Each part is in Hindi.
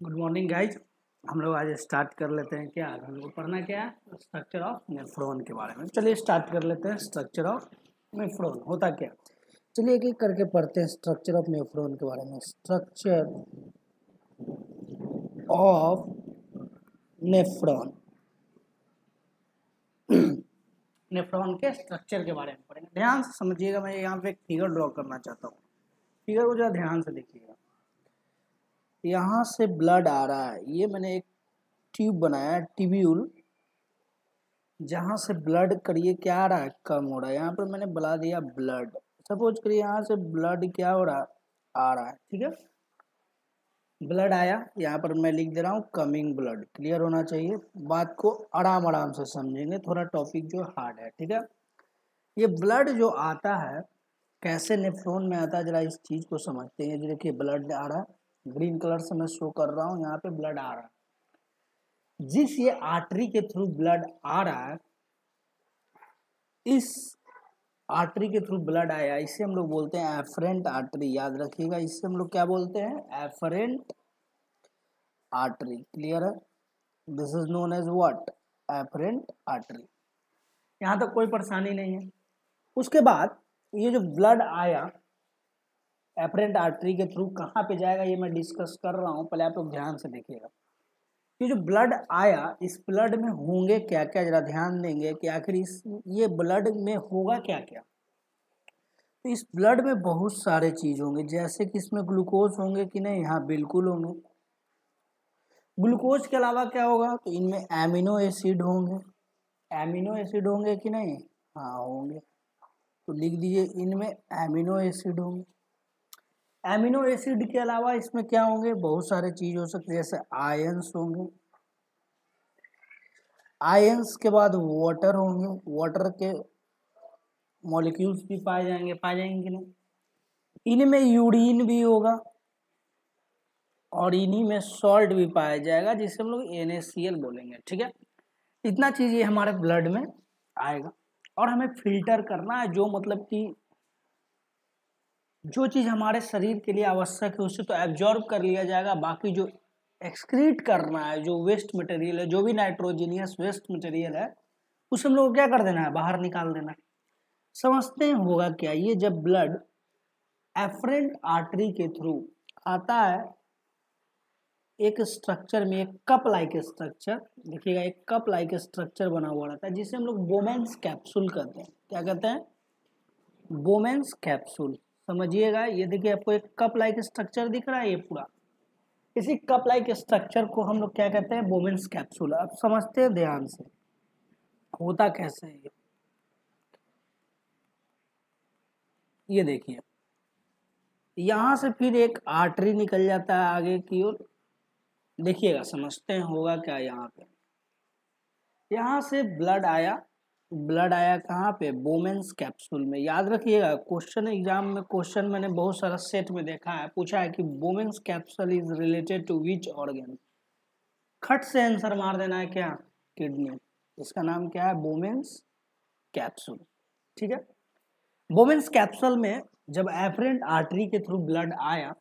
Good morning guys. हम लोग आज स्टार्ट कर लेते हैं। क्या हम लोग पढ़ना क्या है? स्ट्रक्चर ऑफ नेफ्रॉन के बारे में। चलिए स्टार्ट कर लेते हैं। स्ट्रक्चर ऑफ नेफ्रॉन होता क्या? चलिए एक एक करके पढ़ते हैं स्ट्रक्चर ऑफ नेफ्रॉन के बारे में। स्ट्रक्चर ऑफ नेफ्रॉन नेफ्रॉन के स्ट्रक्चर के बारे में पढ़ेंगे। ध्यान से समझिएगा, मैं यहाँ पे एक फिगर ड्रॉ करना चाहता हूँ। फिगर को जरा ध्यान से देखिएगा। यहाँ से ब्लड आ रहा है, ये मैंने एक ट्यूब बनाया, ट्यूब्यूल, जहां से ब्लड करिए क्या आ रहा है, कम हो रहा है। यहाँ पर मैंने बुला दिया ब्लड। सपोज करिए यहाँ से ब्लड क्या हो रहा है, आ रहा है। ठीक है, ब्लड आया, यहाँ पर मैं लिख दे रहा हूँ कमिंग ब्लड। क्लियर होना चाहिए, बात को आराम आराम से समझेंगे, थोड़ा टॉपिक जो हार्ड है। ठीक है, ये ब्लड जो आता है कैसे नेफ्रॉन में आता है, जरा इस चीज को समझते हैं। देखिए ब्लड आ रहा है, ग्रीन कलर से मैं शो कर रहा हूँ, यहाँ पे ब्लड आ रहा है। जिस ये आर्टरी के थ्रू ब्लड आ रहा है, इस आर्टरी के थ्रू ब्लड आया, इसे हम लोग बोलते हैं एफरेंट आर्टरी। याद रखिएगा, इसे हम लोग क्या बोलते हैं, एफरेंट आर्टरी। क्लियर है? This is known as what, efferent artery. यहाँ तक कोई परेशानी नहीं है। उसके बाद ये जो ब्लड आया एफरेंट आर्टरी के थ्रू कहाँ पे जाएगा, ये मैं डिस्कस कर रहा हूँ, पहले आप लोग ध्यान से देखिएगा। ये जो ब्लड आया, इस ब्लड में होंगे क्या क्या, जरा ध्यान देंगे कि आखिर इस ये ब्लड में होगा क्या क्या। तो इस ब्लड में बहुत सारे चीज होंगे, जैसे कि इसमें ग्लूकोज होंगे कि नहीं, हाँ बिल्कुल होंगे। ग्लूकोज के अलावा क्या होगा, तो इनमें एमिनो एसिड होंगे। एमिनो एसिड होंगे कि नहीं, हाँ होंगे। तो लिख दीजिए इनमें एमिनो एसिड होंगे। एमिनो एसिड के अलावा इसमें क्या होंगे, बहुत सारे चीज हो सकते हैं, जैसे आयंस होंगे। आयंस के बाद वाटर होंगे, वाटर के मॉलिक्यूल्स भी पाए जाएंगे, पाए जाएंगे कि नहीं। इनमें यूरिन भी होगा और इन्हीं में सॉल्ट भी पाया जाएगा, जिसे हम लोग NaCl बोलेंगे। ठीक है, इतना चीज ये हमारे ब्लड में आएगा और हमें फिल्टर करना है, जो मतलब कि जो चीज हमारे शरीर के लिए आवश्यक है उसे तो एब्जॉर्ब कर लिया जाएगा। बाकी जो एक्सक्रीट करना है, जो वेस्ट मटेरियल है, जो भी नाइट्रोजीनियस वेस्ट मटेरियल है, उसे हम लोग को क्या कर देना है, बाहर निकाल देना है। समझते हैं होगा क्या, ये जब ब्लड एफरेंट आर्टरी के थ्रू आता है, एक स्ट्रक्चर में, एक कप लाइक स्ट्रक्चर, देखिएगा एक कप लाइक स्ट्रक्चर बना हुआ रहता है, जिसे हम लोग बोमेंस कैप्सूल कहते हैं। क्या कहते हैं, बोमेंस कैप्सूल। समझिएगा, ये देखिए आपको एक कप लाइक स्ट्रक्चर दिख रहा है, ये पूरा इसी कप लाइक स्ट्रक्चर को हम लोग क्या कहते हैं, बोमेंस कैप्सूल। अब समझते हैं ध्यान से होता कैसे है ये देखिए, यहां से फिर एक आर्टरी निकल जाता है आगे की ओर। देखिएगा, समझते हैं होगा क्या। यहाँ से ब्लड आया, ब्लड आया कहाँ पे, बोमेंस कैप्सूल में। याद रखिएगा, क्वेश्चन एग्जाम में क्वेश्चन मैंने बहुत सारा सेट में देखा है, पूछा है कि Bowman's capsule is related to which organ. खट से आंसर मार देना है क्या, किडनी। इसका नाम क्या है, बोमेंस कैप्सूल। ठीक है, बोमेंस कैप्सूल में जब एफरेंट आर्टरी के थ्रू ब्लड आया,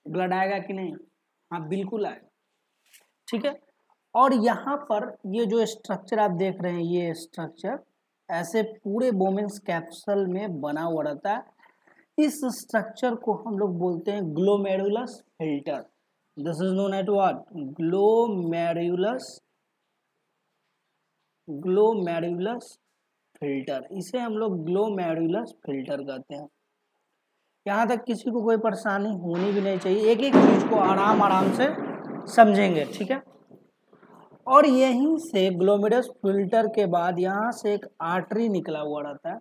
ब्लड आएगा कि नहीं, हाँ बिल्कुल आएगा। ठीक है, और यहाँ पर ये जो स्ट्रक्चर आप देख रहे हैं, ये स्ट्रक्चर ऐसे पूरे बोमेंस कैप्सूल में बना हुआ रहता है। इस स्ट्रक्चर को हम लोग बोलते हैं glomerulus filter. This is known at what, glomerulus, glomerulus filter. इसे हम लोग ग्लोमेरुलस फिल्टर कहते हैं। यहाँ तक किसी को कोई परेशानी होनी भी नहीं चाहिए, एक एक चीज को आराम आराम से समझेंगे। ठीक है, और यहीं से ग्लोमेरुलस फिल्टर के बाद यहाँ से एक आर्टरी निकला हुआ रहता है,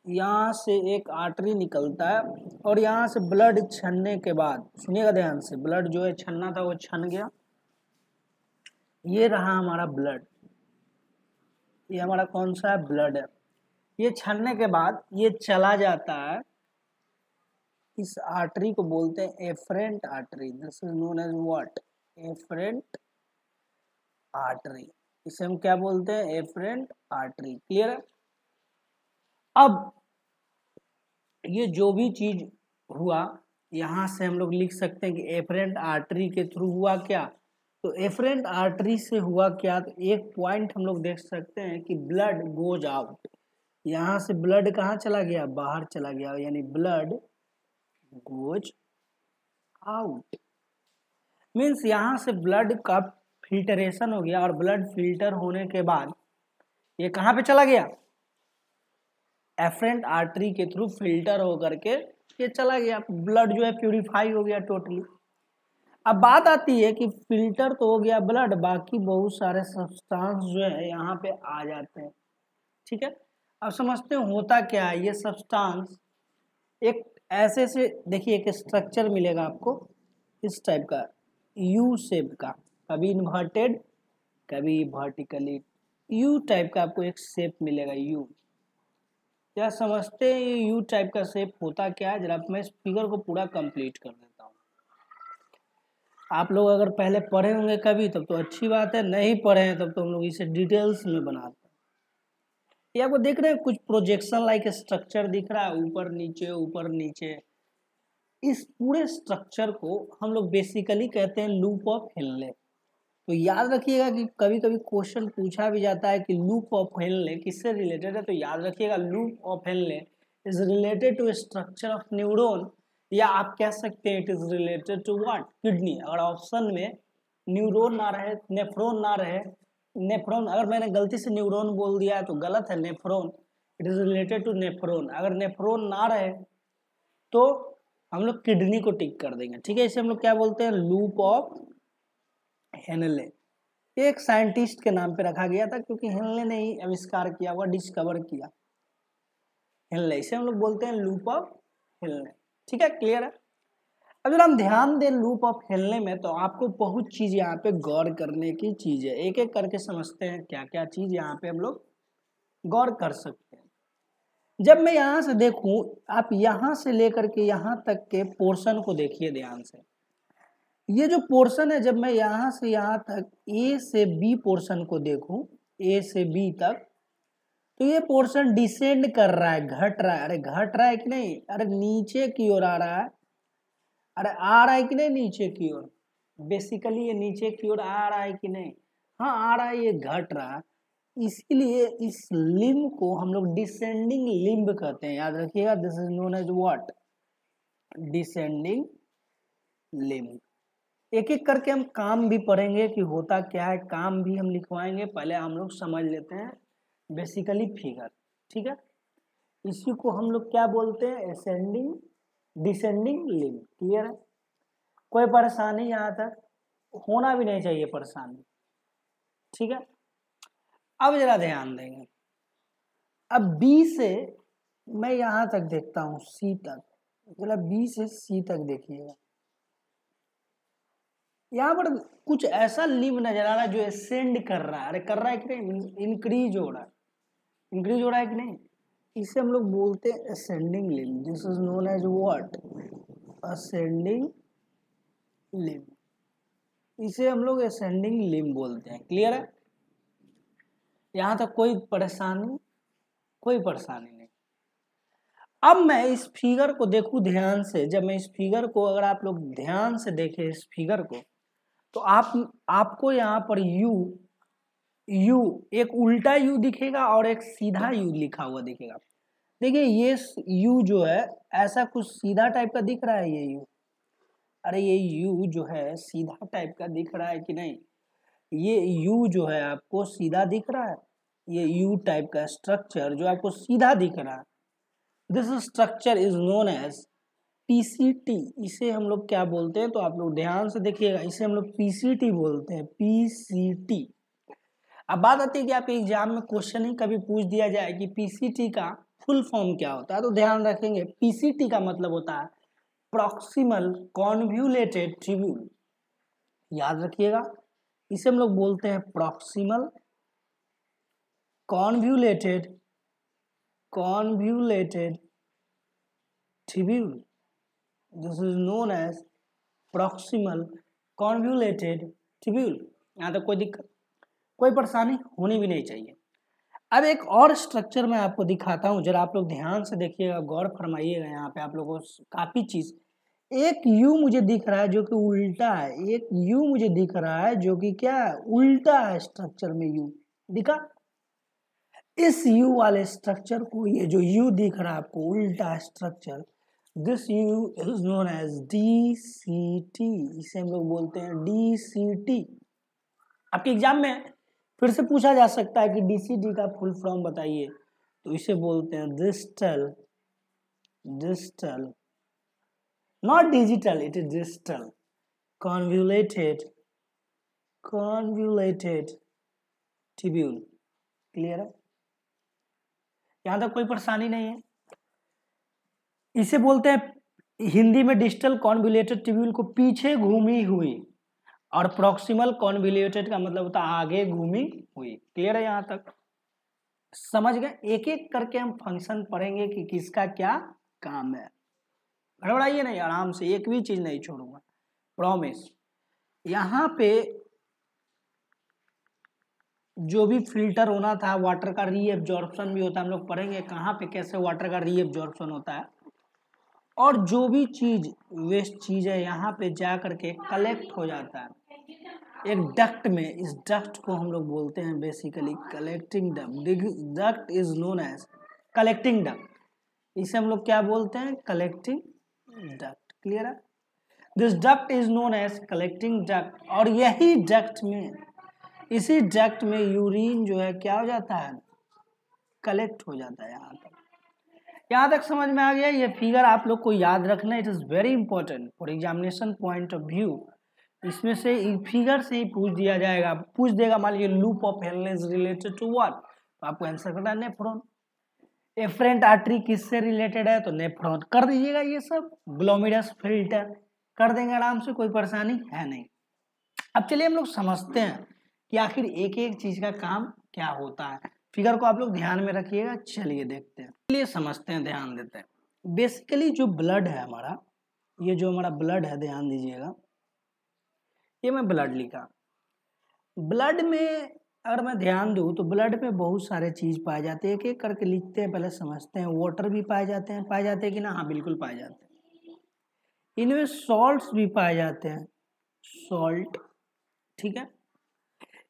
यहाँ से एक आर्टरी निकलता है, और यहाँ से ब्लड छनने के बाद, सुनिएगा ध्यान से, ब्लड जो है छनना था वो छन गया। ये रहा हमारा ब्लड, ये हमारा कौन सा है, ब्लड है। ये छनने के बाद ये चला जाता है, इस आर्टरी को बोलते हैं efferent artery. This is known as what, efferent artery. इसे हम क्या बोलते हैं, एफरेंट आर्टरी। क्लियर है? अब ये जो भी चीज हुआ, यहाँ से हम लोग लिख सकते हैं कि एफरेंट आर्टरी के थ्रू हुआ क्या, तो एफरेंट आर्टरी से हुआ क्या, तो एक पॉइंट हम लोग देख सकते हैं कि ब्लड गोज आउट, यहाँ से ब्लड कहाँ चला गया, बाहर चला गया, यानी ब्लड गोज आउट मीन्स यहाँ से ब्लड का फिल्टरेशन हो गया, और ब्लड फिल्टर होने के बाद ये कहाँ पे चला गया, एफरेंट आर्टरी के थ्रू फिल्टर होकर के ये चला गया, ब्लड जो है प्यूरिफाई हो गया टोटली। अब बात आती है कि फिल्टर तो हो गया ब्लड, बाकी बहुत सारे सब्सटेंस जो है यहाँ पे आ जाते हैं, ठीक है। अब समझते हैं होता क्या है, ये सब्सटेंस एक ऐसे से देखिए एक स्ट्रक्चर मिलेगा आपको इस टाइप का, यू शेप का, कभी इन्वर्टेड कभी वर्टिकली, यू टाइप का आपको एक शेप मिलेगा यू। क्या समझते हैं ये यू टाइप का शेप होता क्या है, जरा मैं इस फिगर को पूरा कंप्लीट कर देता हूँ। आप लोग अगर पहले पढ़े होंगे कभी तब तो अच्छी बात है, नहीं पढ़े हैं तब तो हम लोग इसे डिटेल्स में बनाते हैं। ये आपको देख रहे हैं कुछ प्रोजेक्शन लाइक स्ट्रक्चर दिख रहा है, ऊपर नीचे। इस पूरे स्ट्रक्चर को हम लोग बेसिकली कहते हैं लूप ऑफ हेनले। तो याद रखिएगा कि कभी कभी क्वेश्चन पूछा भी जाता है कि लूप ऑफ हेनले किससे रिलेटेड है, तो याद रखिएगा loop of Henle is related to structure of neuron, या आप कह सकते हैं it is related to what, kidney. अगर ऑप्शन में न्यूरॉन ना रहे, नेफ्रॉन ना रहे, नेफ्रॉन अगर मैंने गलती से न्यूरॉन बोल दिया है तो गलत है, nephron, it is related to nephron. अगर नेफ्रॉन ना रहे तो हम लोग किडनी को टिक कर देंगे, ठीक है। इसे हम लोग क्या बोलते हैं, लूप ऑफ हेनले। एक साइंटिस्ट के नाम पे रखा गया था क्योंकि हेनले ने ही आविष्कार किया हुआ, डिस्कवर किया हेनले, इसे हम लोग बोलते हैं लूप ऑफ हेनले, ठीक है, क्लियर है। अब जब हम ध्यान दें लूप ऑफ हेनले में तो आपको बहुत चीज यहाँ पे गौर करने की चीज है, एक एक करके समझते हैं क्या क्या चीज यहाँ पे हम लोग गौर कर सकते हैं। जब मैं यहाँ से देखूं, आप यहाँ से लेकर के यहाँ तक के पोर्शन को देखिए ध्यान से, ये जो पोर्शन है, जब मैं यहाँ से यहाँ तक ए से बी पोर्शन को देखूं, ए से बी तक, तो ये पोर्शन डिसेंड कर रहा है, घट रहा है, अरे घट रहा है कि नहीं, अरे नीचे की ओर आ रहा है, अरे आ रहा है कि नहीं नीचे की ओर, बेसिकली ये नीचे की ओर आ रहा है कि नहीं, हाँ आ रहा है, ये घट रहा है। इसीलिए इस लिम्ब को हम लोग डिसेंडिंग लिम्ब कहते हैं, याद रखिएगा, this is known as what, descending limb. एक एक करके हम काम भी पढ़ेंगे कि होता क्या है, काम भी हम लिखवाएंगे, पहले हम लोग समझ लेते हैं बेसिकली फिगर, ठीक है। इसी को हम लोग क्या बोलते हैं, असेंडिंग डिसेंडिंग लिम्ब, क्लियर है। कोई परेशानी यहाँ तक होना भी नहीं चाहिए परेशानी, ठीक है। अब जरा ध्यान देंगे, अब बी से मैं यहाँ तक देखता हूँ सी तक, जरा बी से सी तक देखिएगा, यहाँ पर कुछ ऐसा लिम्ब नजर आ रहा है जो असेंड कर रहा है, अरे कर रहा है कि नहीं, इंक्रीज हो रहा है, इंक्रीज हो रहा है कि नहीं, इसे हम लोग बोलते हैं ascending limb, this is known as what, ascending limb, इसे हम लोग असेंडिंग लिम्ब बोलते हैं, क्लियर है। यहाँ तक कोई परेशानी नहीं। अब मैं इस फिगर को देखूं ध्यान से, जब मैं इस फिगर को, अगर आप लोग ध्यान से देखें इस फिगर को, तो आपको यहाँ पर यू एक उल्टा यू दिखेगा और एक सीधा यू लिखा हुआ दिखेगा। देखिए ये यू जो है ऐसा कुछ सीधा टाइप का दिख रहा है, ये यू, अरे ये यू जो है सीधा टाइप का दिख रहा है कि नहीं, ये यू जो है आपको सीधा दिख रहा है, ये यू टाइप का स्ट्रक्चर जो आपको सीधा दिख रहा है, this structure is known as PCT. इसे हम लोग क्या बोलते हैं, तो आप लोग ध्यान से देखिएगा, इसे हम लोग पीसीटी बोलते हैं, पीसीटी। अब बात आती है कि आपके एग्जाम में क्वेश्चन ही कभी पूछ दिया जाए कि पीसीटी का फुल फॉर्म क्या होता है, तो ध्यान रखेंगे पीसीटी का मतलब होता है प्रॉक्सिमल कॉन्व्यूलेटेड ट्यूब्यूल, याद रखिएगा, इसे हम लोग बोलते हैं proximal convoluted tubule, this is known as proximal convoluted tubule. यहाँ तक कोई दिक्कत, कोई परेशानी होनी भी नहीं चाहिए। अब एक और स्ट्रक्चर मैं आपको दिखाता हूँ, जरा आप लोग ध्यान से देखिएगा, गौर फरमाइएगा, यहाँ पे आप लोगों को काफी चीज, एक यू मुझे दिख रहा है जो कि उल्टा है, एक यू मुझे दिख रहा है जो कि क्या है, उल्टा है स्ट्रक्चर में यू दिखा। इस यू वाले स्ट्रक्चर को, ये जो यू दिख रहा है आपको उल्टा structure, this U is known as DCT, इसे हम लोग बोलते हैं DCT। आपके एग्जाम में फिर से पूछा जा सकता है कि DCT का फुल फॉर्म बताइए, तो इसे बोलते हैं distal, not digital, it is distal convoluted tubule. Clear है, यहां तक कोई परेशानी नहीं है। इसे बोलते हैं हिंदी में डिस्टल कॉन्वोल्यूटेड ट्यूब्यूल को पीछे घूमी हुई, और प्रॉक्सिमल कॉन्वोल्यूटेड का मतलब होता है आगे घूमी हुई। क्लियर है, यहां तक समझ गए। एक एक करके हम फंक्शन पढ़ेंगे कि किसका क्या काम है, घबराइए नहीं, आराम से, एक भी चीज नहीं छोड़ूंगा, प्रॉमिस। यहाँ पे जो भी फिल्टर होना था, वाटर का रीएब्जॉर्प्शन भी होता है, हम लोग पढ़ेंगे कहाँ पे कैसे वाटर का रीएब्जॉर्प्शन होता है, और जो भी चीज वेस्ट चीज है यहाँ पे जा करके कलेक्ट हो जाता है एक डक्ट में। इस डक्ट को हम लोग बोलते हैं basically collecting duct. Duct is known as collecting duct, इसे हम लोग क्या बोलते हैं, कलेक्टिंग डक्ट। क्लियर है, this duct is known as collecting duct. और यही डक्ट में, इसी डक्ट में यूरिन जो है क्या हो जाता है, कलेक्ट हो जाता है। यहाँ तक समझ में आ गया। ये फिगर आप लोग को याद रखना, it is very important for examination point of view. इसमें से फिगर से ही पूछ दिया जाएगा, पूछ देगा मान लीजिए लूप ऑफ हेलन इज रिलेटेड टू व्हाट, तो आपको आंसर करना है नेफ्रॉन। एफरेंट आर्टरी किससे रिलेटेड है, तो नेफ्रॉन कर दीजिएगा। ये सब ग्लोमेरुलस फिल्टर कर देंगे आराम से, कोई परेशानी है नहीं। अब चलिए हम लोग समझते हैं कि आखिर एक एक चीज का काम क्या होता है। फिगर को आप लोग ध्यान में रखिएगा। चलिए देखते हैं, चलिए समझते हैं, ध्यान देते हैं। बेसिकली जो ब्लड है हमारा, ये जो हमारा ब्लड है, ध्यान दीजिएगा, ये मैं ब्लड लिखा। ब्लड में अगर मैं ध्यान दूं तो ब्लड में बहुत सारे चीज पाए जाते हैं, एक एक करके लिखते हैं, पहले समझते हैं। वाटर भी पाए जाते हैं कि ना, हाँ बिल्कुल पाए जाते हैं। इनमें सॉल्ट्स भी पाए जाते हैं, सॉल्ट, ठीक है।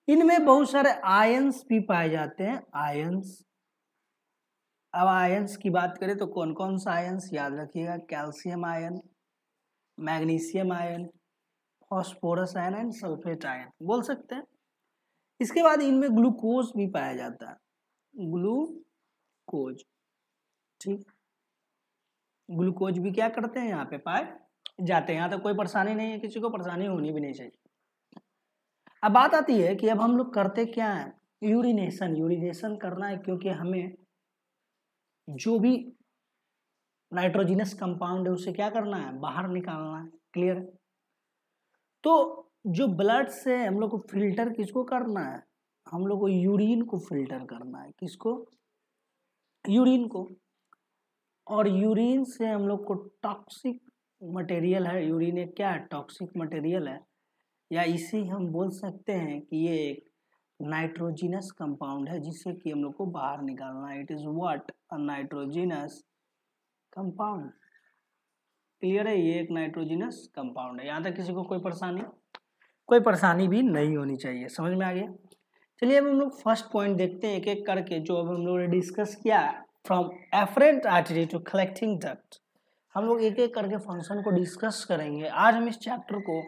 इनमें बहुत सारे आयंस भी पाए जाते हैं, आयंस। अब आयंस की बात करें तो कौन कौन सा आयंस याद रखिएगा, calcium ion, magnesium ion, phosphorus ion and sulphate ion बोल सकते हैं। इसके बाद इनमें ग्लूकोज भी पाया जाता है, ग्लूकोज, ठीक। ग्लूकोज भी क्या करते हैं, यहाँ पे पाए जाते हैं। यहाँ तक कोई परेशानी नहीं है, किसी को परेशानी होनी भी नहीं चाहिए। अब बात आती है कि अब हम लोग करते क्या है, यूरिनेशन करना है, क्योंकि हमें जो भी नाइट्रोजिनस कंपाउंड है उसे क्या करना है, बाहर निकालना है। क्लियर। तो जो ब्लड से हम लोग को फिल्टर किसको करना है, हम लोग को यूरिन को फिल्टर करना है। किसको, यूरिन को। और यूरिन से हम लोग को टॉक्सिक मटेरियल है, यूरिन एक क्या है, टॉक्सिक मटेरियल है, या इसे हम बोल सकते हैं कि ये एक नाइट्रोजिनस कंपाउंड है जिसे कि हम लोग को बाहर निकालना है। It is what, a nitrogenous compound. Clear है, ये एक नाइट्रोजिनस कंपाउंड है। यहाँ तक किसी को कोई परेशानी भी नहीं होनी चाहिए, समझ में आ गया। चलिए अब हम लोग फर्स्ट पॉइंट देखते हैं एक एक करके, जो अब हम लोग ने डिस्कस किया, from efferent artery to collecting duct. हम लोग एक एक करके फंक्शन को डिस्कस करेंगे। आज हम इस चैप्टर को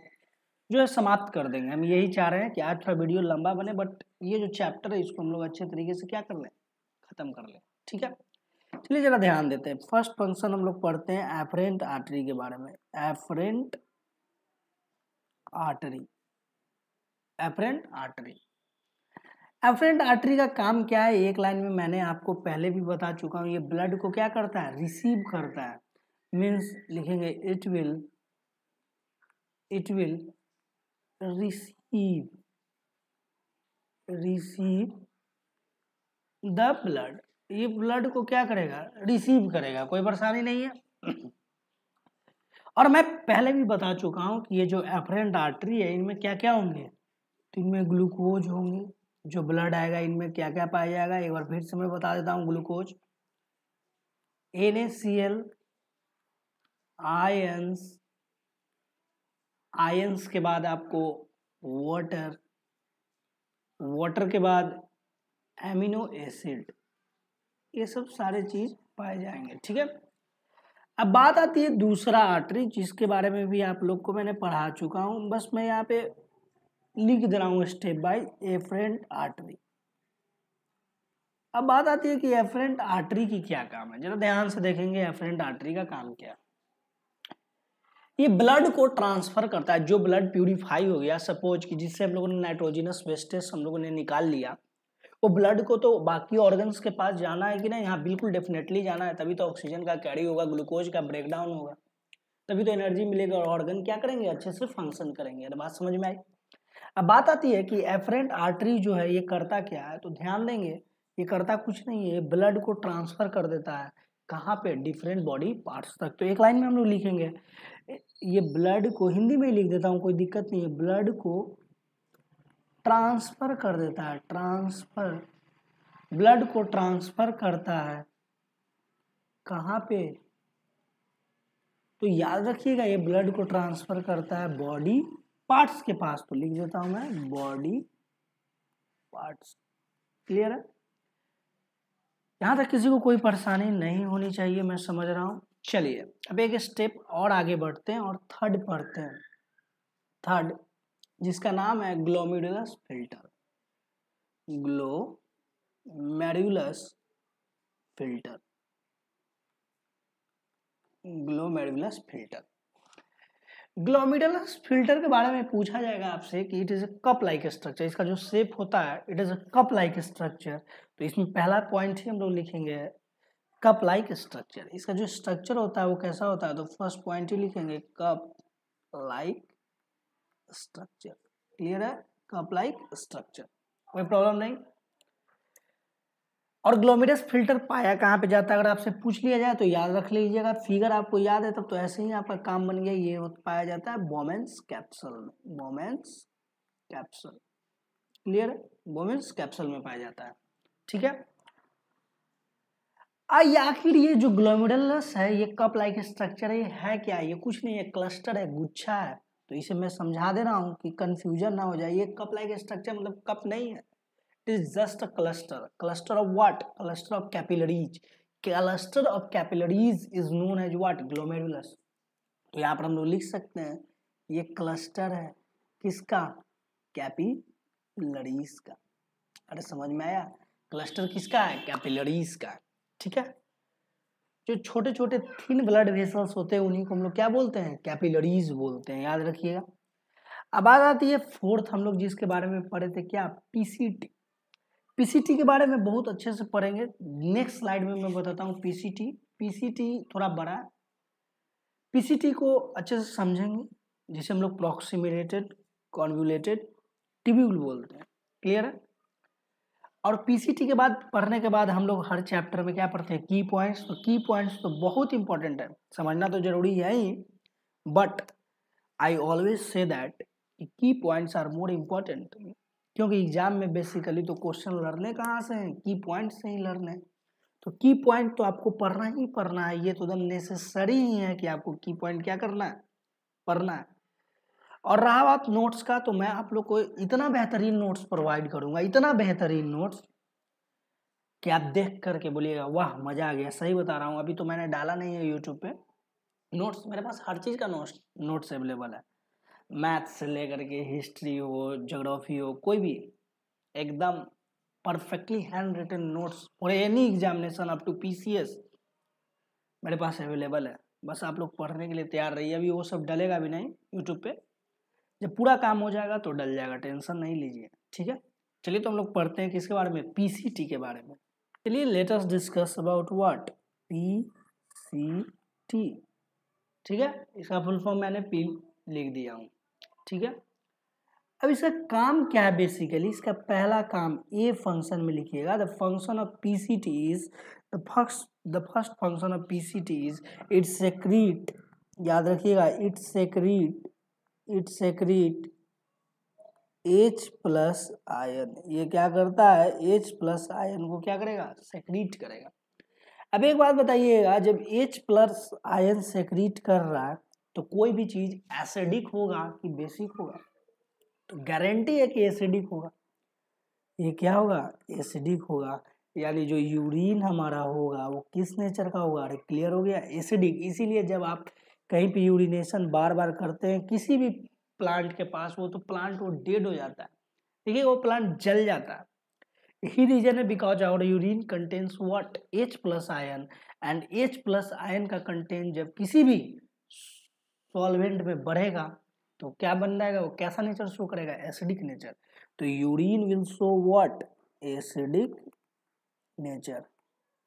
जो है समाप्त कर देंगे। हम यही चाह रहे हैं कि आज थोड़ा वीडियो लंबा बने, बट ये जो चैप्टर है इसको हम लोग अच्छे तरीके से क्या कर लें, खत्म कर लें, ठीक है। चलिए जरा ध्यान देते हैं। फर्स्ट फंक्शन हम लोग पढ़ते हैं एफरेंट आर्टरी के बारे में। Efferent artery, efferent artery, efferent artery का काम क्या है, एक लाइन में मैंने आपको पहले भी बता चुका हूँ। ये ब्लड को क्या करता है, रिसीव करता है। मीन्स लिखेंगे it will receive the blood. ये ब्लड को क्या करेगा, रिसीव करेगा, कोई परेशानी नहीं है। और मैं पहले भी बता चुका हूं कि ये जो एफरेंट आर्टरी है इनमें क्या क्या होंगे, तो इनमें ग्लूकोज होंगे, जो ब्लड आएगा इनमें क्या क्या पाया जाएगा, एक बार फिर से मैं बता देता हूं। ग्लूकोज, NaCl, आयंस, आयंस के बाद आपको वाटर, वाटर के बाद एमिनो एसिड, ये सब सारे चीज पाए जाएंगे। ठीक है, अब बात आती है दूसरा आर्टरी, जिसके बारे में भी आप लोग को मैंने पढ़ा चुका हूं, बस मैं यहाँ पे लिख दे रहा हूँ स्टेप बाय, एफरेंट आर्टरी। अब बात आती है कि एफरेंट आर्टरी की क्या काम है, जरा ध्यान से देखेंगे एफरेंट आर्टरी का काम क्या है। ये ब्लड को ट्रांसफर करता है, जो ब्लड प्यूरिफाई हो गया, सपोज कि जिससे हम लोगों ने नाइट्रोजनस वेस्टेज हम लोगों ने निकाल लिया, वो ब्लड को तो बाकी ऑर्गन्स के पास जाना है कि नहीं, यहाँ बिल्कुल डेफिनेटली जाना है, तभी तो ऑक्सीजन का कैरी होगा, ग्लूकोज का ब्रेकडाउन होगा, तभी तो एनर्जी मिलेगा और ऑर्गन क्या करेंगे, अच्छे से फंक्शन करेंगे। अरे बात समझ में आई। अब बात आती है कि एफरेंट आर्टरी जो है ये करता क्या है, तो ध्यान देंगे ये करता कुछ नहीं है, ब्लड को ट्रांसफर कर देता है कहाँ पे, डिफरेंट बॉडी पार्ट्स तक। तो एक लाइन में हम लोग लिखेंगे, ये ब्लड को हिंदी में ही लिख देता हूँ, कोई दिक्कत नहीं है, ब्लड को ट्रांसफर कर देता है, ट्रांसफर, ब्लड को ट्रांसफर करता है कहाँ पे, तो याद रखिएगा ये ब्लड को ट्रांसफर करता है बॉडी पार्ट्स के पास, तो लिख देता हूं मैं बॉडी पार्ट्स। क्लियर है, यहां तक किसी को कोई परेशानी नहीं होनी चाहिए, मैं समझ रहा हूं। चलिए अब एक स्टेप और आगे बढ़ते हैं और थर्ड पढ़ते हैं, थर्ड जिसका नाम है glomerulus filter, glomerulus filter, glomerulus filter. Glomerulus filter के बारे में पूछा जाएगा आपसे कि it is a cup like structure, इसका जो शेप होता है it is a cup like structure, तो इसमें पहला पॉइंट ही हम लोग लिखेंगे कप लाइक स्ट्रक्चर। इसका जो स्ट्रक्चर होता है वो कैसा होता है, तो फर्स्ट पॉइंट ही लिखेंगे कप लाइक स्ट्रक्चर। क्लियर है, कप लाइक स्ट्रक्चर, कोई प्रॉब्लम नहीं। और ग्लोमेरुलस फिल्टर पाया कहाँ पे जाता है, अगर आपसे पूछ लिया जाए तो याद रख लीजिएगा, फिगर आपको याद है तब तो ऐसे ही आपका काम बन गया, ये पाया जाता है बोमेंस कैप्सूल में, बोमेंस कैप्सूल। क्लियर है, बोमेंस कैप्सूल में पाया जाता है। ठीक है, आखिर ये जो ग्लोमेरुलस है ये कप लाइक स्ट्रक्चर है क्या, ये कुछ नहीं है, क्लस्टर है, गुच्छा है, तो इसे मैं समझा दे रहा हूँ कि कंफ्यूजन ना हो जाए। ये कप लाइक स्ट्रक्चर मतलब कप नहीं है, it is just a cluster, cluster of what, cluster of capillaries, cluster of capillaries is known as what, glomerulus. तो यहाँ पर हम लोग लिख सकते हैं ये क्लस्टर है किसका, कैपिलरीज का। अरे समझ में आया, क्लस्टर किसका है, कैपिलरीज का। ठीक है, जो छोटे छोटे थिन ब्लड वेसल्स होते हैं उन्हीं को हम लोग क्या बोलते हैं, कैपिलरीज बोलते हैं, याद रखिएगा। अब बात आती है फोर्थ, हम लोग जिसके बारे में पढ़े थे क्या, पीसीटी। पीसीटी के बारे में बहुत अच्छे से पढ़ेंगे, नेक्स्ट स्लाइड में मैं बताता हूँ पीसीटी। पीसीटी थोड़ा बड़ा है, पीसीटी को अच्छे से समझेंगे, जिसे हम लोग प्रॉक्सिमेटेड कॉन्वुलेटेड ट्यूब्यूल बोलते हैं। क्लियर है, और पीसीटी के बाद पढ़ने के बाद हम लोग हर चैप्टर में क्या पढ़ते हैं, की पॉइंट्स। तो की पॉइंट्स तो बहुत इंपॉर्टेंट है, समझना तो जरूरी है ही, but I always say that key points are more important, क्योंकि एग्जाम में बेसिकली तो क्वेश्चन लड़ने कहाँ से हैं, की पॉइंट से ही लड़ने। तो की पॉइंट तो आपको पढ़ना ही पढ़ना है, ये तो एकदम नेसेसरी ही है कि आपको की पॉइंट क्या करना है, पढ़ना है। और रहा बात नोट्स का, तो मैं आप लोग को इतना बेहतरीन नोट्स प्रोवाइड करूंगा, इतना बेहतरीन नोट्स कि आप देख करके बोलिएगा वाह मजा आ गया। सही बता रहा हूँ, अभी तो मैंने डाला नहीं है यूट्यूब पे नोट्स, मेरे पास हर चीज़ का नोट्स अवेलेबल है, मैथ्स से लेकर के हिस्ट्री हो, ज्योग्राफी हो, कोई भी, एकदम perfectly handwritten notes for any examination up to PCS मेरे पास अवेलेबल है। बस आप लोग पढ़ने के लिए तैयार रहिए, अभी वो सब डलेगा भी नहीं यूट्यूब पे, जब पूरा काम हो जाएगा तो डल जाएगा, टेंशन नहीं लीजिए। ठीक है, चलिए तो हम लोग पढ़ते हैं किसके बारे में, पीसीटी के बारे में। चलिए let us discuss about what, PCT. ठीक है, इसका फुल फॉर्म मैंने पी लिख दिया हूँ। ठीक है, अब इसका काम क्या है, बेसिकली इसका पहला काम ए फंक्शन में लिखिएगा, the function of PCT is, the first function of PCT is it secrete, याद रखिएगा, it secrete H plus ion. ये क्या करता है, H प्लस आयन को क्या करेगा, सेक्रीट करेगा। अब एक बात बताइएगा, जब H प्लस आयन सेक्रीट कर रहा है तो कोई भी चीज एसिडिक होगा कि बेसिक होगा, तो गारंटी है कि एसिडिक होगा। ये क्या होगा, एसिडिक होगा। यानी जो यूरिन हमारा होगा वो किस नेचर का होगा, अरे क्लियर हो गया, एसिडिक। इसीलिए जब आप कहीं पे यूरिनेशन बार बार करते हैं किसी भी प्लांट के पास, वो तो प्लांट वो डेड हो जाता है, देखिए वो प्लांट जल जाता है। यही रीजन है because our urine contains what, H plus ion, and H plus ion का कंटेंट जब किसी भी सॉल्वेंट में बढ़ेगा तो क्या बन जाएगा, वो कैसा नेचर शो करेगा, एसिडिक नेचर। तो urine will show what, acidic nature.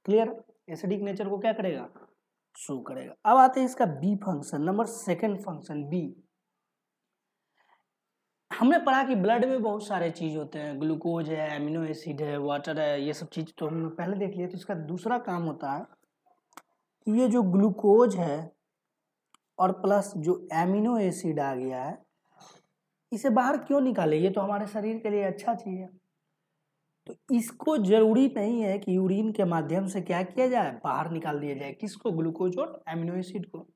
Clear, acidic nature को क्या करेगा, शो करेगा। अब आते हैं इसका B function, number second function B. हमने पढ़ा कि ब्लड में बहुत सारे चीज होते हैं, ग्लूकोज है, एमिनो एसिड है, वाटर है, ये सब चीज तो हमने पहले देख लिया। तो इसका दूसरा काम होता है कि ये जो ग्लूकोज है और प्लस जो एमिनो एसिड आ गया है, इसे बाहर क्यों निकाले, ये तो हमारे शरीर के लिए अच्छा चीज है। तो इसको जरूरी नहीं है कि यूरिन के माध्यम से क्या किया जाए, बाहर निकाल दिया जाए। किसको, ग्लूकोज और एमिनो एसिड को।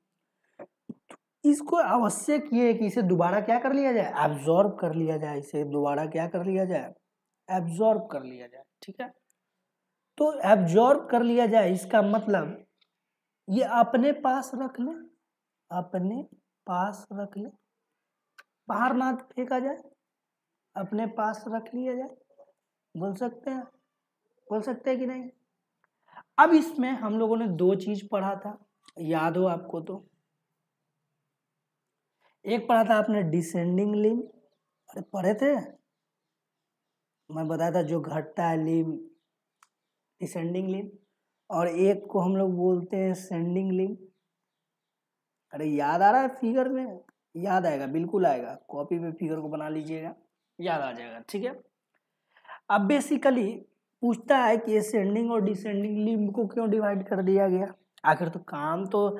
इसको आवश्यक ये है कि इसे दोबारा क्या कर लिया जाए, एब्जॉर्ब कर लिया जाए। इसे दोबारा क्या कर लिया जाए, एब्जॉर्ब कर लिया जाए। ठीक है, तो एब्जॉर्ब कर लिया जाए इसका मतलब ये अपने पास रख ले, अपने पास रख ले, बाहर ना फेंका जाए, अपने पास रख लिया जाए। बोल सकते हैं, बोल सकते हैं कि नहीं। अब इसमें हम लोगों ने दो चीज पढ़ा था, याद हो आपको तो। एक पढ़ा था आपने डिसेंडिंग लिम्ब, अरे पढ़े थे, मैं बताया था जो घटता है लिम्ब, डिसेंडिंग लिम्ब। और एक को हम लोग बोलते हैं सेंडिंग लिम्ब। अरे याद आ रहा है फिगर में, याद आएगा, बिल्कुल आएगा, कॉपी पे फिगर को बना लीजिएगा, याद आ जाएगा। ठीक है, अब बेसिकली पूछता है कि असेंडिंग और डिसेंडिंग लिम्ब को क्यों डिवाइड कर दिया गया। आखिर तो काम तो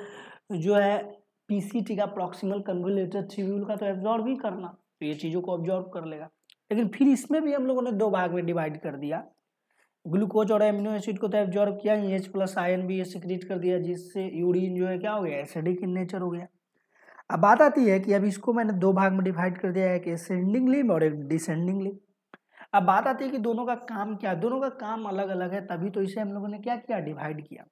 जो है पीसीटी का प्रॉक्सिमल कन्वोल्यूटेड ट्यूब्यूल का तो एब्जॉर्ब ही करना, तो ये चीजों को ऑब्जॉर्व कर लेगा। लेकिन फिर इसमें भी हम लोगों ने दो भाग में डिवाइड कर दिया, ग्लूकोज और एमिनो एसिड को तो एब्जॉर्ब किया, H प्लस आयन भी ये सिक्रीट कर दिया, जिससे यूरिन जो है क्या हो गया, एसिडिक इन नेचर हो गया। अब बात आती है कि अब इसको मैंने दो भाग में डिवाइड कर दिया है, एक असेंडिंग लिम्ब और एक डिसेंडिंग लिम्ब। अब बात आती है कि दोनों का काम क्या, दोनों का काम अलग अलग है, तभी तो इसे हम लोगों ने क्या किया, डिवाइड किया।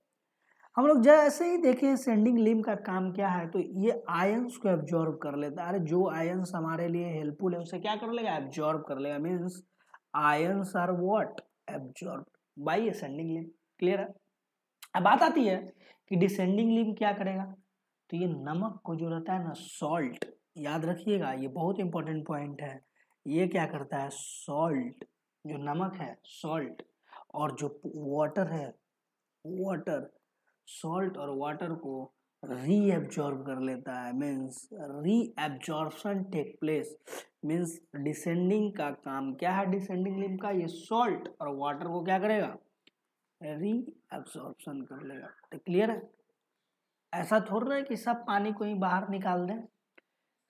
हम लोग जैसे ही देखें सेंडिंग लिम्ब का काम क्या है, तो ये आयंस को एब्जॉर्ब कर लेता है। अरे जो आयंस हमारे लिए हेल्पफुल है उसे क्या कर लेगा, एब्जॉर्ब कर लेगा। Means ions are what, absorb by ascending limb. Clear है। अब बात आती है कि डिसेंडिंग लिम्ब क्या करेगा, तो ये नमक को जो रहता है ना, सॉल्ट, याद रखिएगा, ये बहुत इंपॉर्टेंट पॉइंट है। ये क्या करता है, सॉल्ट, जो नमक है सॉल्ट, और जो वाटर है वाटर, सॉल्ट और वाटर को रीएब्जॉर्ब कर लेता है। Means reabsorption take place. Means descending का काम क्या है, डिसेंडिंग लिम्ब का, ये सॉल्ट और वाटर को क्या करेगा, रीएब्जॉर्प्शन कर लेगा। तो क्लियर है। ऐसा थोड़ा ना है कि सब पानी को ही बाहर निकाल दें,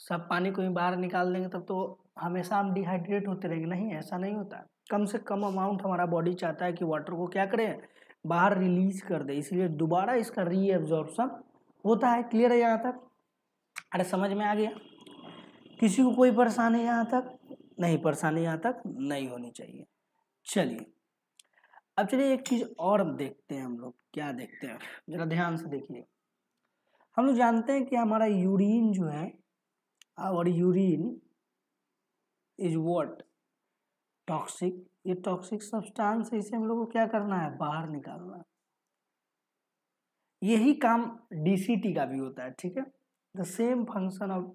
सब पानी को ही बाहर निकाल देंगे तब तो हमेशा हम डिहाइड्रेट होते रहेंगे, नहीं, ऐसा नहीं होता। कम से कम अमाउंट हमारा बॉडी चाहता है कि वाटर को क्या करें, बाहर रिलीज कर दे, इसलिए दोबारा इसका रीएब्जॉर्प्शन होता है। क्लियर है यहाँ तक, अरे समझ में आ गया। किसी को कोई परेशानी यहाँ तक नहीं, परेशानी यहाँ तक नहीं होनी चाहिए। चलिए अब चलिए एक चीज और देखते हैं हम लोग, क्या देखते हैं, जरा ध्यान से देखिए। हम लोग जानते हैं कि हमारा यूरिन जो है, और यूरिन इज व्हाट, टॉक्सिक। ये टॉक्सिक सब्सटेंस है, इसे हम लोग को क्या करना है, बाहर निकालना है। यही काम डीसीटी का भी होता है। ठीक है, the same function of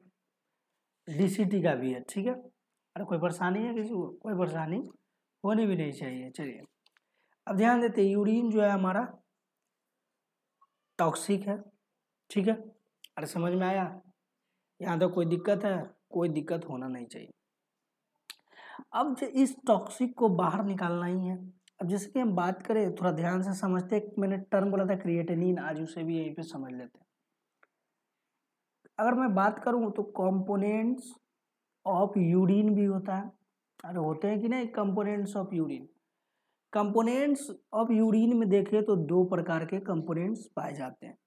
DCT का भी है। ठीक है, अरे कोई परेशानी है किसी को, कोई परेशानी होनी भी नहीं चाहिए। चलिए अब ध्यान देते हैं, यूरिन जो है हमारा टॉक्सिक है। ठीक है, अरे समझ में आया, यहाँ तो कोई दिक्कत है, कोई दिक्कत होना नहीं चाहिए। अब जो इस टॉक्सिक को बाहर निकालना ही है। अब जैसे कि हम बात करें, थोड़ा ध्यान से समझते हैं, मैंने टर्म बोला था क्रिएटिनिन, आज उसे भी यहीं पे समझ लेते हैं। अगर मैं बात करूं तो कंपोनेंट्स ऑफ यूरिन भी होता है, अरे होते हैं कि नहीं components of urine. Components of urine में देखें तो दो प्रकार के कंपोनेंट्स पाए जाते हैं।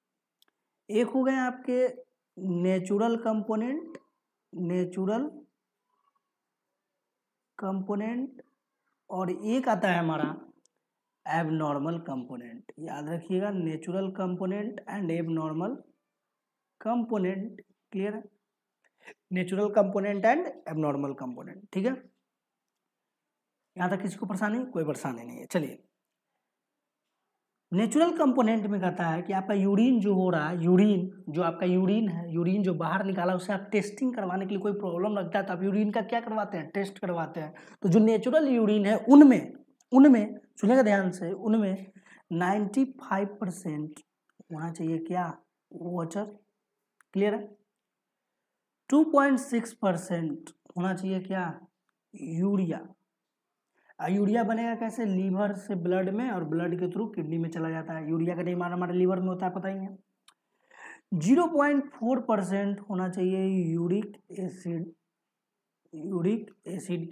एक हो गए आपके नेचुरल कंपोनेंट और एक आता है हमारा एबनॉर्मल कंपोनेंट। याद रखिएगा, natural component and abnormal component. Clear है? Natural component and abnormal component. ठीक है, यहां तक किसी को परेशानी? कोई परेशानी नहीं है। चलिए, नेचुरल कंपोनेंट में कहता है कि आपका यूरिन जो हो रहा है, जो आपका यूरिन है, यूरिन जो बाहर निकाला, उसे आप टेस्टिंग करवाने के लिए कोई प्रॉब्लम लगता है तो आप यूरिन का क्या करवाते हैं? टेस्ट करवाते हैं। तो जो नेचुरल यूरिन है उनमें सुनिएगा ध्यान से, उनमें 95% होना चाहिए क्या? वाटर। क्लियर है? 2.6% होना चाहिए क्या? यूरिया। यूरिया बनेगा कैसे? लीवर से ब्लड में और ब्लड के थ्रू किडनी में चला जाता है। यूरिया का निर्माण हमारे लीवर में होता है, पता ही है। 0.4% होना चाहिए यूरिक एसिड।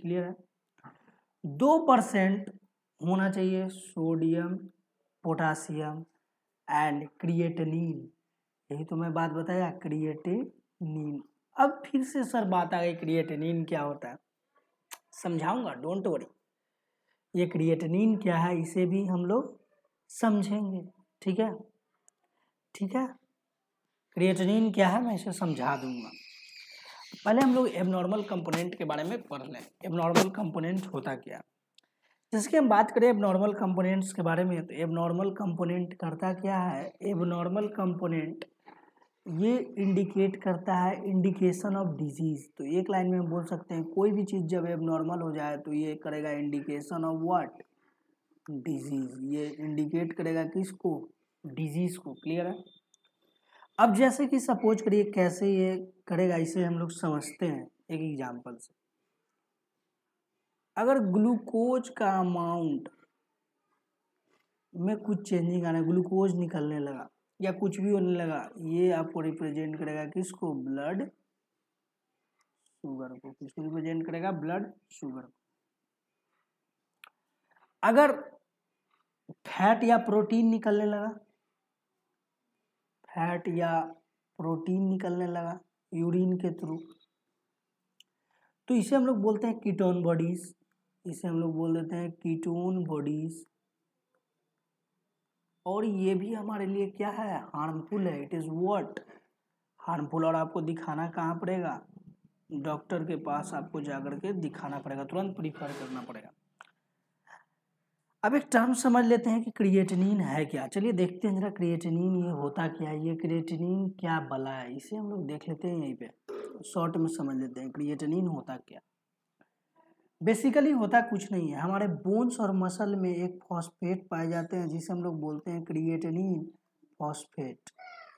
क्लियर है? 2% होना चाहिए सोडियम, पोटासियम एंड क्रिएटिनिन। यही तो मैं बात बताया, क्रिएटिनिन। अब फिर से सर बात आ गई, क्रिएटिनिन क्या होता है? समझाऊंगा, डोंट वरी। ये क्रिएटिनिन क्या है इसे भी हम लोग समझेंगे। ठीक है, क्रिएटिनिन क्या है मैं इसे समझा दूंगा। पहले हम लोग एबनॉर्मल कंपोनेंट के बारे में पढ़ लें। एबनॉर्मल कंपोनेंट होता क्या? जैसे कि हम बात करें एबनॉर्मल कंपोनेंट्स के बारे में, तो एबनॉर्मल कंपोनेंट करता क्या है? एबनॉर्मल कंपोनेंट ये इंडिकेट करता है इंडिकेशन ऑफ डिजीज। तो एक लाइन में हम बोल सकते हैं कोई भी चीज़ जब एबनॉर्मल हो जाए तो ये करेगा इंडिकेशन ऑफ व्हाट? डिजीज। ये इंडिकेट करेगा किसको? डिजीज को। क्लियर है? अब जैसे कि सपोज करिए कैसे ये करेगा, इसे हम लोग समझते हैं एक एग्जांपल से। अगर ग्लूकोज का अमाउंट में कुछ चेंजिंग आना, ग्लूकोज निकलने लगा या कुछ भी होने लगा, ये आपको रिप्रेजेंट करेगा किसको? ब्लड शुगर को। किसको रिप्रेजेंट करेगा? ब्लड शुगर को। अगर फैट या प्रोटीन निकलने लगा यूरिन के थ्रू, तो इसे हम लोग बोलते हैं कीटोन बॉडीज। इसे हम लोग बोल देते हैं कीटोन बॉडीज। और ये भी हमारे लिए क्या है? हार्मफुल है। It is what? हार्मफुल। और आपको दिखाना कहाँ पड़ेगा? डॉक्टर के पास आपको जाकर के दिखाना पड़ेगा, तुरंत प्रीफर करना पड़ेगा। अब एक टर्म समझ लेते हैं कि क्रिएटिनिन है क्या। चलिए देखते हैं जरा क्रिएटिनिन ये होता क्या है, ये क्रिएटिनिन क्या बला है, इसे हम लोग देख लेते हैं। यहीं पे शॉर्ट में समझ लेते हैं क्रिएटिनिन होता क्या। बेसिकली होता कुछ नहीं है, हमारे बोन्स और मसल में एक फॉस्फेट पाए जाते हैं जिसे हम लोग बोलते हैं क्रिएटिनिन फॉस्फेट।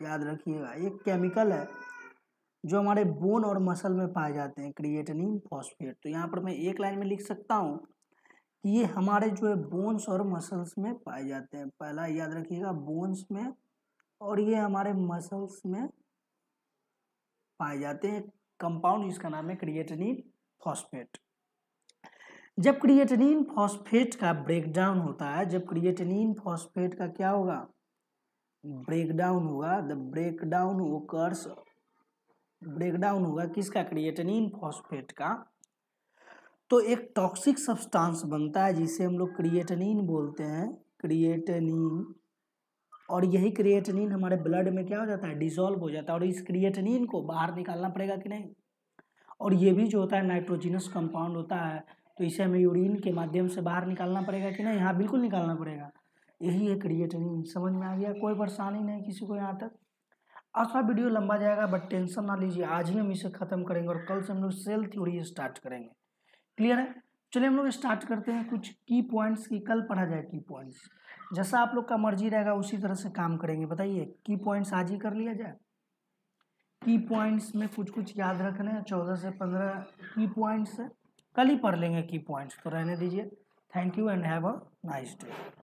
याद रखिएगा, एक केमिकल है जो हमारे बोन और मसल में पाए जाते हैं, क्रिएटिनिन फॉस्फेट। तो यहाँ पर मैं एक लाइन में लिख सकता हूँ कि ये हमारे जो है बोन्स और मसल्स में पाए जाते हैं। पहला याद रखिएगा, बोन्स में, और ये हमारे मसल्स में पाए जाते हैं कंपाउंड जिसका नाम है क्रिएटिनिन फॉस्फेट। जब क्रिएटिनिन फॉस्फेट का ब्रेकडाउन होता है, जब क्रिएटिनिन फॉस्फेट का क्या होगा? ब्रेकडाउन होगा। द ब्रेकडाउन ओकर्स, ब्रेकडाउन होगा किसका? क्रिएटिनिन फॉस्फेट का। तो एक टॉक्सिक सब्सटेंस बनता है जिसे हम लोग क्रिएटिनिन बोलते हैं, क्रिएटिनिन। और यही क्रिएटिनिन हमारे ब्लड में क्या हो जाता है? डिसॉल्व हो जाता है। और इस क्रिएटिनिन को बाहर निकालना पड़ेगा कि नहीं? और ये भी जो होता है नाइट्रोजिनस कंपाउंड होता है, तो इसे हमें यूरिन के माध्यम से बाहर निकालना पड़ेगा कि नहीं? हाँ, बिल्कुल निकालना पड़ेगा। यही है क्रिएटिनिन। समझ में आ गया? कोई परेशानी नहीं किसी को यहाँ तक? आज का वीडियो लंबा जाएगा बट टेंशन ना लीजिए, आज ही हम इसे खत्म करेंगे और कल से हम लोग सेल थ्योरी स्टार्ट करेंगे। क्लियर है? चलिए हम लोग स्टार्ट करते हैं कुछ की पॉइंट्स की, कल पढ़ा जाए की पॉइंट्स। जैसा आप लोग का मर्जी रहेगा उसी तरह से काम करेंगे। बताइए, की पॉइंट्स आज ही कर लिया जाए? की पॉइंट्स में कुछ याद रखना है, 14 से 15 की पॉइंट्स है, कल ही पढ़ लेंगे की पॉइंट्स, तो रहने दीजिए। Thank you and have a nice day.